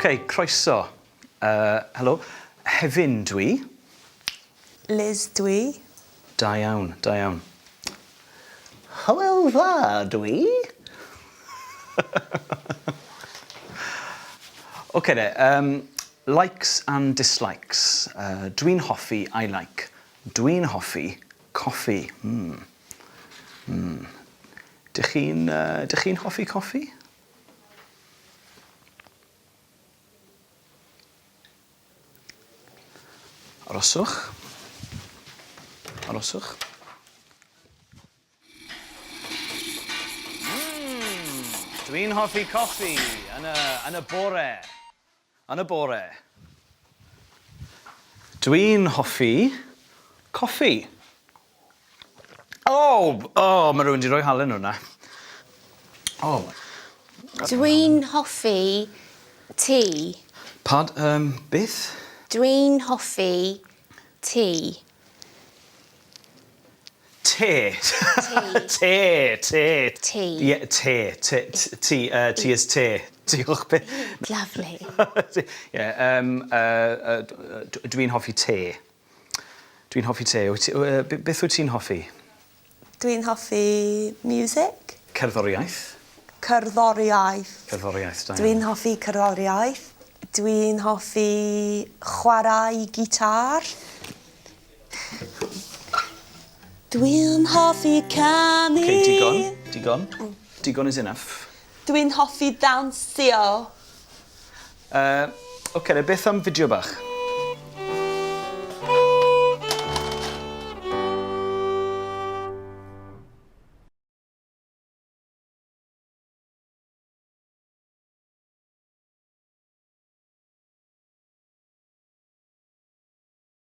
OK, croeso. Helo. Hefin dwi. Liz dwi. Da iawn, da iawn. Hywel dda dwi. OK de, likes and dislikes. Dwi'n hoffi, I like. Dwi'n hoffi, coffi. Dych chi'n hoffi coffi? Aroswch. Aroswch. Dwi'n hoffi coffi yn y bore. Yn y bore. Dwi'n hoffi coffi. Mae rhywun wedi rhoi halen hwnna. Dwi'n hoffi ti. Beth? Dwi'n hoffi ti. Te. Te. Te. Ti. Ie, te. Ti is te. Diolch beth. Lovely. Ie, dwi'n hoffi te. Dwi'n hoffi te. Beth wyt ti'n hoffi? Dwi'n hoffi music. Cerddoriaeth. Cerddoriaeth. Cerddoriaeth, da iawn. Dwi'n hoffi cerddoriaeth. Dwi'n hoffi chwarae gitar. Dwi'n hoffi canu. OK, digon. Digon is enough. Dwi'n hoffi dawnsio. OK, beth am fideo bach?